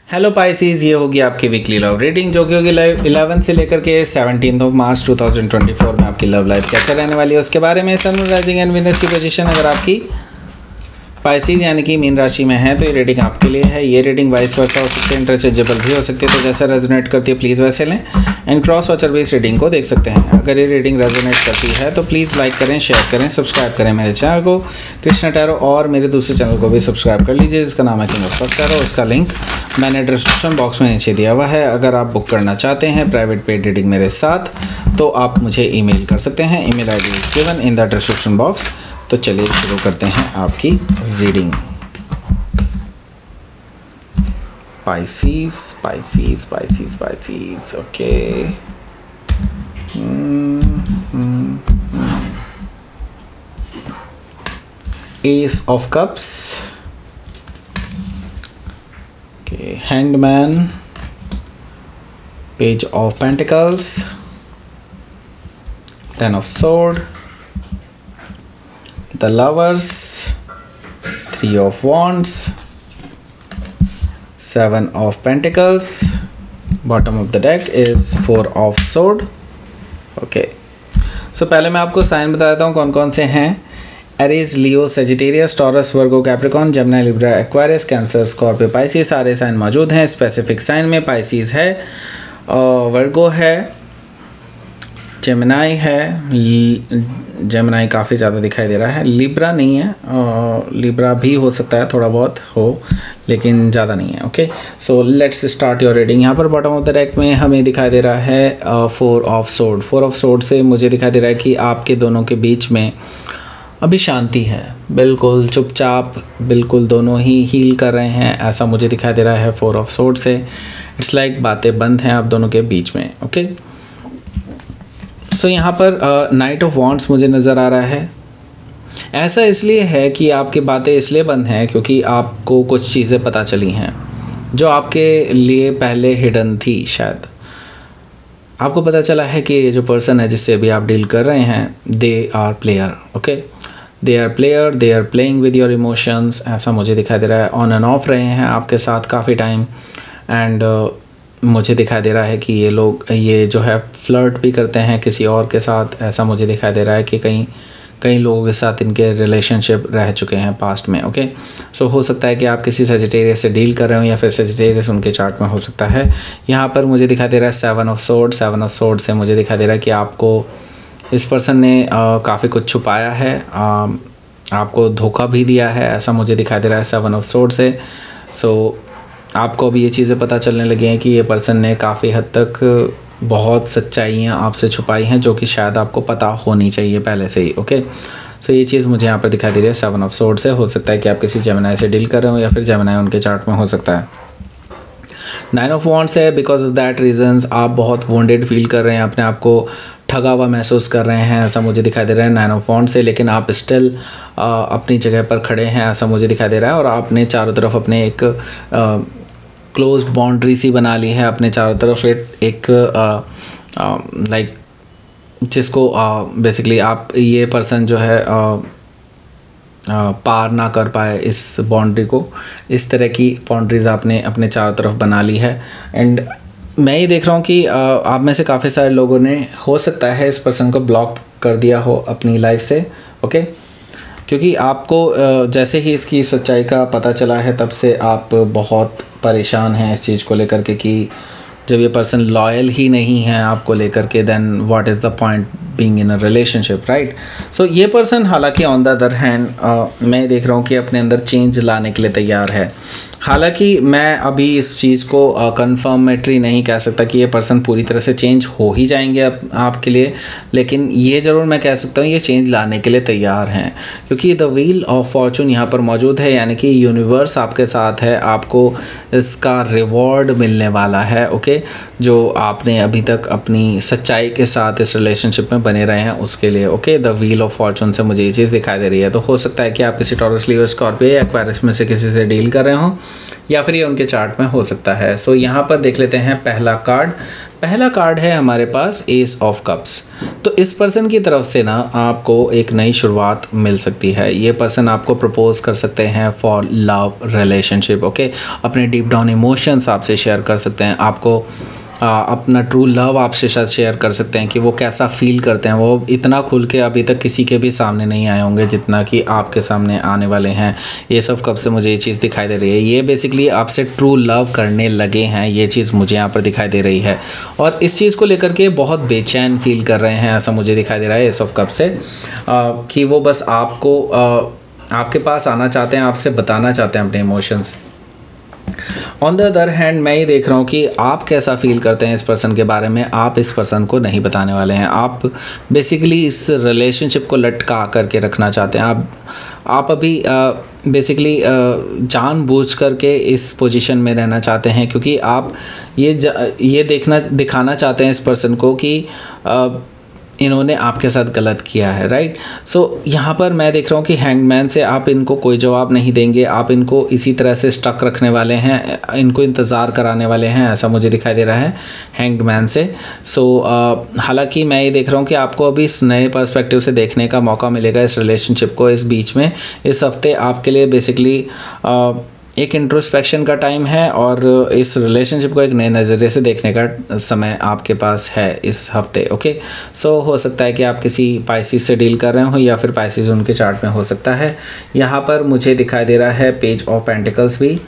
Hello Pisces, ये होगी आपकी वीकली लव रीडिंग जो कि होगी लाइव 11 से लेकर के 17 मार्च 2024 में आपकी लव लाइफ कैसे रहने वाली है उसके बारे में। सन, राइजिंग एंड वीनस की पोजीशन अगर आपकी पाइसीज यानी कि मीन राशि में है तो ये रीडिंग आपके लिए है। ये रीडिंग वाइस वर्सा हो सकती है, इंटरचेंजेबल भी हो सकती है, तो जैसा रेजोनेट करती है प्लीज़ वैसे लें एंड क्रॉस वॉचर भी इस रीडिंग को देख सकते हैं। अगर ये रीडिंग रेजोनेट करती है तो प्लीज़ लाइक करें, शेयर करें, सब्सक्राइब करें मेरे चैनल को कृष्णा टैरो, और मेरे दूसरे चैनल को भी सब्सक्राइब कर लीजिए जिसका नाम है किंग ऑफ टैरो। उसका लिंक मैंने डिस्क्रिप्शन बॉक्स में नीचे दिया हुआ है। अगर आप बुक करना चाहते हैं प्राइवेट पेड रीडिंग मेरे साथ तो आप मुझे ईमेल कर सकते हैं। Email ID is given in the description box. तो चलिए शुरू करते हैं आपकी reading. Pisces, okay. Ace of Cups, okay. Hanged Man, Page of Pentacles, Ten of Swords, The Lovers, Three of Wands, Seven of Pentacles, bottom of the deck is Four of Swords. Okay, so पहले मैं आपको sign बता देता हूँ कौन कौन से हैं। Aries, Leo, Sagittarius, Taurus, Virgo, Capricorn, Gemini, Libra, Aquarius, Cancer, Scorpio, Pisces सारे साइन मौजूद हैं। स्पेसिफिक साइन में पाइसिस है, वर्गो है, जेमिनी है, जेमिनी काफ़ी ज़्यादा दिखाई दे रहा है, लिब्रा नहीं है, लिब्रा भी हो सकता है, थोड़ा बहुत हो लेकिन ज़्यादा नहीं है। Okay, so let's start your reading. यहाँ पर बॉटम ऑफ द डेक में हमें दिखाई दे रहा है four of sword. Four of sword से मुझे दिखाई दे रहा है कि आपके दोनों के बीच में अभी शांति है, बिल्कुल चुपचाप, बिल्कुल दोनों ही हील कर रहे हैं, ऐसा मुझे दिखाई दे रहा है फोर ऑफ सोर्ड से। इट्स लाइक बातें बंद हैं आप दोनों के बीच में। ओके, सो यहाँ पर नाइट ऑफ वॉन्ड्स मुझे नज़र आ रहा है। ऐसा इसलिए है कि आपकी बातें इसलिए बंद हैं क्योंकि आपको कुछ चीज़ें पता चली हैं जो आपके लिए पहले हिडन थी। शायद आपको पता चला है कि ये जो पर्सन है जिससे अभी आप डील कर रहे हैं, they are player. Okay, they are player, they are playing with your emotions, ऐसा मुझे दिखाई दे रहा है। ऑन एंड ऑफ रहे हैं आपके साथ काफ़ी टाइम एंड मुझे दिखाई दे रहा है कि ये लोग ये जो है फ्लर्ट भी करते हैं किसी और के साथ। ऐसा मुझे दिखाई दे रहा है कि कई लोगों के साथ इनके रिलेशनशिप रह चुके हैं पास्ट में। ओके, सो हो सकता है कि आप किसी सेजिटेरियस से डील कर रहे हो या फिर सेजिटेरियस उनके चार्ट में हो सकता है। यहाँ पर मुझे दिखाई दे रहा है seven of sword. Seven of sword से मुझे दिखाई दे रहा है कि आपको इस पर्सन ने काफ़ी कुछ छुपाया है, आपको धोखा भी दिया है, ऐसा मुझे दिखाई दे रहा है सेवन ऑफ सोर्ड से। सो आपको अभी ये चीज़ें पता चलने लगी हैं कि ये पर्सन ने काफ़ी हद तक बहुत सच्चाइयाँ आपसे छुपाई हैं जो कि शायद आपको पता होनी चाहिए पहले से ही। ओके, सो ये चीज़ मुझे यहाँ पर दिखाई दे रही है सेवन ऑफ सोर्ड से। हो सकता है कि आप किसी जेमिनी से डील कर रहे हो या फिर जेमिनी उनके चार्ट में हो सकता है। नाइन ऑफ वॉन्ड्स है, बिकॉज ऑफ दैट रीजंस आप बहुत वॉन्डेड फील कर रहे हैं, अपने आप को ठगा हुआ महसूस कर रहे हैं, ऐसा मुझे दिखाई दे रहा है नाइन ऑफ वॉन्ड्स से। लेकिन आप स्टिल अपनी जगह पर खड़े हैं, ऐसा मुझे दिखाई दे रहा है। और आपने चारों तरफ अपने एक क्लोज्ड बाउंड्री सी बना ली है अपने चारों तरफ, एक लाइक जिसको बेसिकली आप ये पर्सन जो है पार ना कर पाए इस बाउंड्री को, इस तरह की बाउंड्रीज आपने अपने चारों तरफ बना ली है। एंड मैं ये देख रहा हूँ कि आप में से काफ़ी सारे लोगों ने हो सकता है इस पर्सन को ब्लॉक कर दिया हो अपनी लाइफ से। ओके, क्योंकि आपको जैसे ही इसकी सच्चाई का पता चला है तब से आप बहुत परेशान हैं इस चीज़ को लेकर के कि जब ये पर्सन लॉयल ही नहीं है आपको लेकर के, then what is the point being in a relationship, right. So ये पर्सन हालांकि ऑन द अदर हैंड मैं देख रहा हूँ कि अपने अंदर चेंज लाने के लिए तैयार है। हालांकि मैं अभी इस चीज़ को कन्फर्मेटरी नहीं कह सकता कि ये पर्सन पूरी तरह से चेंज हो ही जाएंगे आपके लिए, लेकिन ये ज़रूर मैं कह सकता हूँ ये चेंज लाने के लिए तैयार हैं क्योंकि द व्हील ऑफ फॉर्चून यहाँ पर मौजूद है, यानी कि यूनिवर्स आपके साथ है, आपको इसका रिवॉर्ड मिलने वाला है। ओके, जो आपने अभी तक अपनी सच्चाई के साथ इस रिलेशनशिप में बने रहे हैं उसके लिए। Okay, the wheel of Fortune से मुझे ये चीज़ दिखाई दे रही है। तो हो सकता है कि आप किसी टॉरस, लियो, स्कॉर्पियो या एक्वारियस में से किसी से डील कर रहे हो या फिर ये उनके चार्ट में हो सकता है। सो यहाँ पर देख लेते हैं पहला कार्ड है हमारे पास एस ऑफ कप्स। तो इस पर्सन की तरफ से ना आपको एक नई शुरुआत मिल सकती है। ये पर्सन आपको प्रपोज कर सकते हैं फॉर लव रिलेशनशिप, ओके। अपने डीप डाउन इमोशंस आपसे शेयर कर सकते हैं, आपको अपना ट्रू लव आपसे साथ शेयर कर सकते हैं कि वो कैसा फील करते हैं। वो इतना खुल के अभी तक किसी के भी सामने नहीं आए होंगे जितना कि आपके सामने आने वाले हैं। ये सब कब से मुझे ये चीज़ दिखाई दे रही है, ये बेसिकली आपसे ट्रू लव करने लगे हैं, ये चीज़ मुझे यहाँ पर दिखाई दे रही है। और इस चीज़ को लेकर के बहुत बेचैन फील कर रहे हैं, ऐसा मुझे दिखाई दे रहा है एस ऑफ कप से, कि वो बस आपको आपके पास आना चाहते हैं, आपसे बताना चाहते हैं अपने emotions. On the other hand मैं ये देख रहा हूँ कि आप कैसा फील करते हैं इस पर्सन के बारे में, आप इस पर्सन को नहीं बताने वाले हैं। आप बेसिकली इस रिलेशनशिप को लटका करके रखना चाहते हैं। आप अभी बेसिकली जानबूझ करके इस पोजीशन में रहना चाहते हैं, क्योंकि आप ये दिखाना चाहते हैं इस पर्सन को कि इन्होंने आपके साथ गलत किया है, राइट। सो यहाँ पर मैं देख रहा हूँ कि हैंगमैन से आप इनको कोई जवाब नहीं देंगे, आप इनको इसी तरह से स्टक रखने वाले हैं, इनको इंतज़ार कराने वाले हैं, ऐसा मुझे दिखाई दे रहा है हैंगमैन से। सो हालांकि मैं ये देख रहा हूँ कि आपको अभी इस नए पर्सपेक्टिव से देखने का मौका मिलेगा इस रिलेशनशिप को। इस बीच में इस हफ्ते आपके लिए बेसिकली एक इंट्रोस्पेक्शन का टाइम है और इस रिलेशनशिप को एक नए नज़रिए से देखने का समय आपके पास है इस हफ्ते, ओके। सो हो सकता है कि आप किसी पाइसिस से डील कर रहे हो या फिर पाइसिस उनके चार्ट में हो सकता है। यहाँ पर मुझे दिखाई दे रहा है पेज ऑफ पेंटिकल्स भी।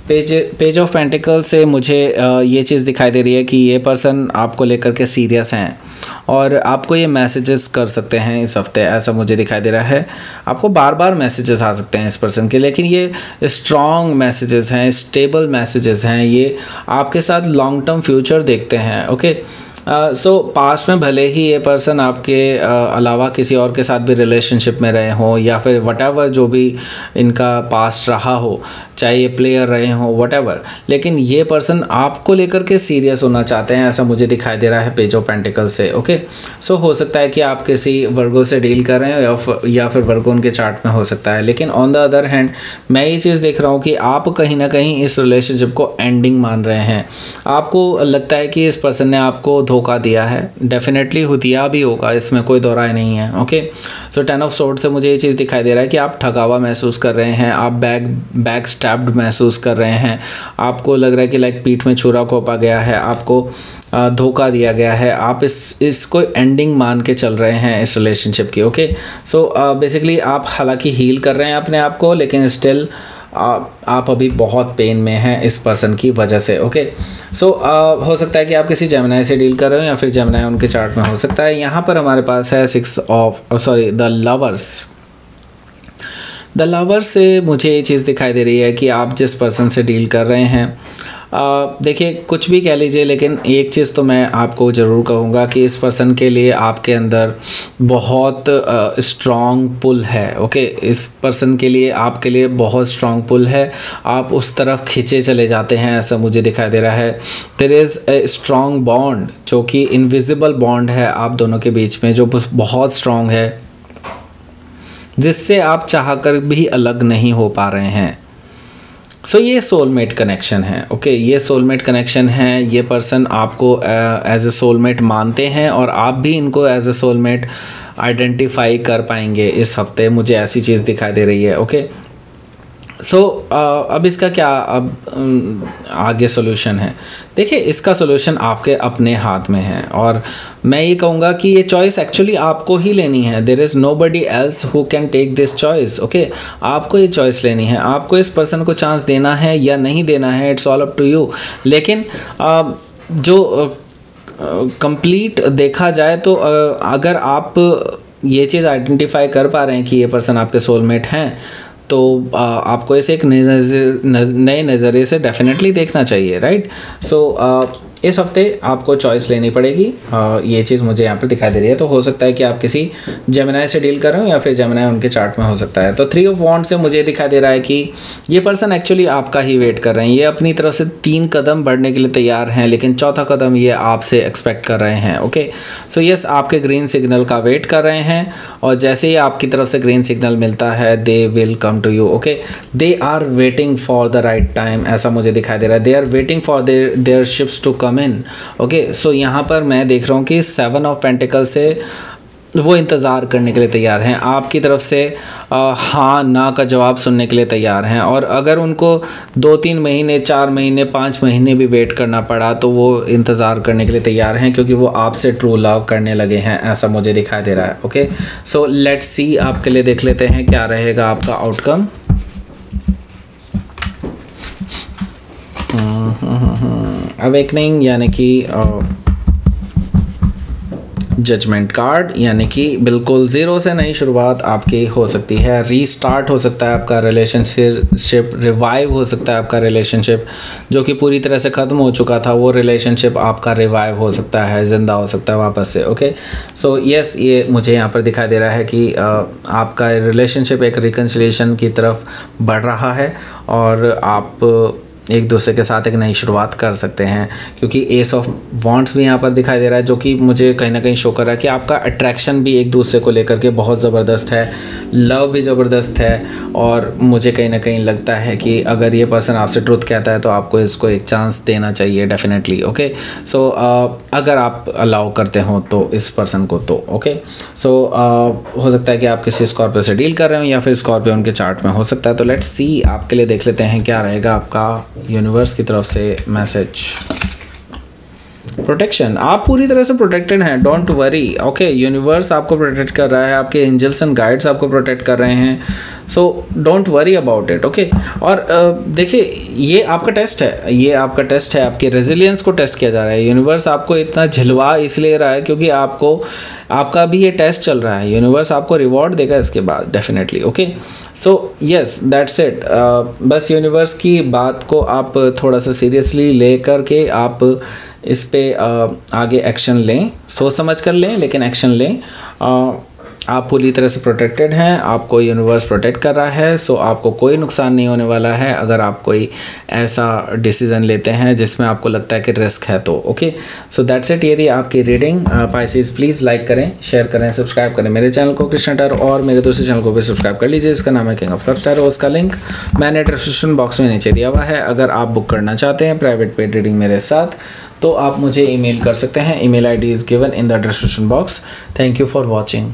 पेज ऑफ पेंटिकल से मुझे ये चीज़ दिखाई दे रही है कि ये पर्सन आपको लेकर के सीरियस हैं और आपको ये मैसेजेस कर सकते हैं इस हफ्ते, ऐसा मुझे दिखाई दे रहा है। आपको बार बार मैसेजेस आ सकते हैं इस पर्सन के, लेकिन ये स्ट्रॉन्ग मैसेजेस हैं, स्टेबल मैसेजेस हैं, ये आपके साथ लॉन्ग टर्म फ्यूचर देखते हैं, ओके। सो पास्ट में भले ही ये पर्सन आपके अलावा किसी और के साथ भी रिलेशनशिप में रहे हों या फिर वटेवर जो भी इनका पास्ट रहा हो, चाहे ये प्लेयर रहे हों वटेवर, लेकिन ये पर्सन आपको लेकर के सीरियस होना चाहते हैं, ऐसा मुझे दिखाई दे रहा है पेज ऑफ पेंटिकल से, ओके। सो हो सकता है कि आप किसी वर्गो से डील कर रहे हो या फिर वर्गो उनके चार्ट में हो सकता है। लेकिन ऑन द अदर हैंड मैं ये चीज़ देख रहा हूँ कि आप कहीं ना कहीं इस रिलेशनशिप को एंडिंग मान रहे हैं। आपको लगता है कि इस पर्सन ने आपको धोखा दिया है, डेफिनेटली दिया भी होगा, इसमें कोई दो राय नहीं है, ओके। सो 10 ऑफ सोर्ड से मुझे ये चीज़ दिखाई दे रहा है कि आप ठगावा महसूस कर रहे हैं, आप बैक स्टैब्ड महसूस कर रहे हैं, आपको लग रहा है कि लाइक पीठ में छुरा घोंपा गया है, आपको धोखा दिया गया है, आप इसको एंडिंग मान के चल रहे हैं इस रिलेशनशिप की, ओके। सो बेसिकली आप हालांकि हील कर रहे हैं अपने आप को, लेकिन स्टिल आप अभी बहुत पेन में हैं इस पर्सन की वजह से, ओके। सो हो सकता है कि आप किसी जेमिनी से डील कर रहे हो या फिर जेमिनी उनके चार्ट में हो सकता है। यहाँ पर हमारे पास है द लवर्स से मुझे ये चीज़ दिखाई दे रही है कि आप जिस पर्सन से डील कर रहे हैं, देखिए कुछ भी कह लीजिए, लेकिन एक चीज़ तो मैं आपको ज़रूर कहूँगा कि इस पर्सन के लिए आपके अंदर बहुत स्ट्रॉन्ग पुल है, ओके। इस पर्सन के लिए आपके लिए बहुत स्ट्रॉन्ग पुल है, आप उस तरफ खींचे चले जाते हैं, ऐसा मुझे दिखाई दे रहा है। There is a strong bond जो कि इनविजिबल बॉन्ड है आप दोनों के बीच में, जो बहुत स्ट्रॉन्ग है, जिससे आप चाह कर भी अलग नहीं हो पा रहे हैं। सो ये सोलमेट कनेक्शन है, ओके। ये सोलमेट कनेक्शन है, ये पर्सन आपको एज ए सोलमेट मानते हैं और आप भी इनको एज ए सोलमेट आइडेंटिफाई कर पाएंगे इस हफ्ते, मुझे ऐसी चीज़ दिखाई दे रही है, ओके। सो अब इसका क्या आगे सोल्यूशन है? देखिए इसका सोल्यूशन आपके अपने हाथ में है और मैं ये कहूँगा कि ये चॉइस एक्चुअली आपको ही लेनी है। There is nobody else who can take this choice, okay. आपको ये चॉइस लेनी है, आपको इस पर्सन को चांस देना है या नहीं देना है, it's all up to you. लेकिन जो कंप्लीट देखा जाए तो अगर आप ये चीज़ आइडेंटिफाई कर पा रहे हैं कि ये पर्सन आपके सोलमेट हैं, तो आपको इसे एक नए नज़रिए से डेफिनेटली देखना चाहिए, राइट। सो इस हफ्ते आपको चॉइस लेनी पड़ेगी। ये चीज़ मुझे यहाँ पर दिखाई दे रही है। तो हो सकता है कि आप किसी जेमिनाई से डील कर रहे हो या फिर जेमिनाई उनके चार्ट में हो सकता है। तो 3 ऑफ वॉन्ड्स से मुझे दिखाई दे रहा है कि ये पर्सन एक्चुअली आपका ही वेट कर रहे हैं। ये अपनी तरफ से 3 कदम बढ़ने के लिए तैयार हैं, लेकिन चौथा कदम ये आपसे एक्सपेक्ट कर रहे हैं। ओके, सो यस, आपके ग्रीन सिग्नल का वेट कर रहे हैं और जैसे ही आपकी तरफ से ग्रीन सिग्नल मिलता है they will come to you. Okay, they are waiting for the right time, ऐसा मुझे दिखाई दे रहा है। They are waiting for their ships to come in. Okay, so यहाँ पर मैं देख रहा हूँ कि 7 ऑफ पेंटिकल से वो इंतज़ार करने के लिए तैयार हैं, आपकी तरफ से हाँ ना का जवाब सुनने के लिए तैयार हैं। और अगर उनको 2-3 महीने, 4 महीने, 5 महीने भी वेट करना पड़ा तो वो इंतज़ार करने के लिए तैयार हैं, क्योंकि वो आपसे ट्रू लव करने लगे हैं, ऐसा मुझे दिखाई दे रहा है। ओके, सो लेट्स सी, आपके लिए देख लेते हैं क्या रहेगा आपका आउटकम। अवेकनिंग यानी कि जजमेंट कार्ड, यानी कि बिल्कुल ज़ीरो से नई शुरुआत आपकी हो सकती है। रीस्टार्ट हो सकता है आपका रिलेशनशिप, रिवाइव हो सकता है आपका रिलेशनशिप, जो कि पूरी तरह से ख़त्म हो चुका था वो रिलेशनशिप आपका रिवाइव हो सकता है, ज़िंदा हो सकता है वापस से। ओके, सो यस, ये मुझे यहाँ पर दिखाई दे रहा है कि आपका रिलेशनशिप एक रिकन्सिलिएशन की तरफ बढ़ रहा है और आप एक दूसरे के साथ एक नई शुरुआत कर सकते हैं, क्योंकि एस ऑफ वॉन्ड्स भी यहाँ पर दिखाई दे रहा है, जो कि मुझे कहीं ना कहीं शो कर रहा है कि आपका अट्रैक्शन भी एक दूसरे को लेकर के बहुत ज़बरदस्त है, लव भी ज़बरदस्त है। और मुझे कहीं ना कहीं लगता है कि अगर ये पर्सन आपसे ट्रुथ कहता है तो आपको इसको एक चांस देना चाहिए डेफिनेटली। ओके, सो अगर आप अलाउ करते हो तो इस पर्सन को तो ओके, सो हो सकता है कि आप किसी स्कॉर्पियो से डील कर रहे हो या फिर स्कॉर्पियो उनके चार्ट में हो सकता है। तो लेट्स सी, आपके लिए देख लेते हैं क्या रहेगा आपका यूनिवर्स की तरफ से मैसेज। प्रोटेक्शन, आप पूरी तरह से प्रोटेक्टेड हैं, डोंट वरी। ओके, यूनिवर्स आपको प्रोटेक्ट कर रहा है, आपके एंजल्स एंड गाइड्स आपको प्रोटेक्ट कर रहे हैं, so don't worry about it. Okay, और देखिए, ये आपका टेस्ट है, ये आपका टेस्ट है, आपके रेजिलियंस को टेस्ट किया जा रहा है। यूनिवर्स आपको इतना झिलवा इसलिए रहा है क्योंकि आपका भी ये टेस्ट चल रहा है। यूनिवर्स आपको रिवॉर्ड देगा इसके बाद definitely. Okay, so yes, that's it. बस यूनिवर्स की बात को आप थोड़ा सा सीरियसली ले करके आप इस पे आगे एक्शन लें, सोच समझ कर लें, लेकिन एक्शन लें। आप पूरी तरह से प्रोटेक्टेड हैं, आपको यूनिवर्स प्रोटेक्ट कर रहा है, सो आपको कोई नुकसान नहीं होने वाला है अगर आप कोई ऐसा डिसीज़न लेते हैं जिसमें आपको लगता है कि रिस्क है तो। Okay, so that's it. ये थी आपकी रीडिंग। पाइसेस, प्लीज़ लाइक करें, शेयर करें, सब्सक्राइब करें मेरे चैनल को कृष्णा टर, और मेरे दूसरे चैनल को भी सब्सक्राइब कर लीजिए, इसका नाम है किंग ऑफ कप्स टैरो। उसका लिंक मैंने डिस्क्रिप्शन बॉक्स में नीचे दिया हुआ है। अगर आप बुक करना चाहते हैं प्राइवेट पेड रीडिंग मेरे साथ तो आप मुझे ईमेल कर सकते हैं। Email ID is given in the description box. Thank you for watching.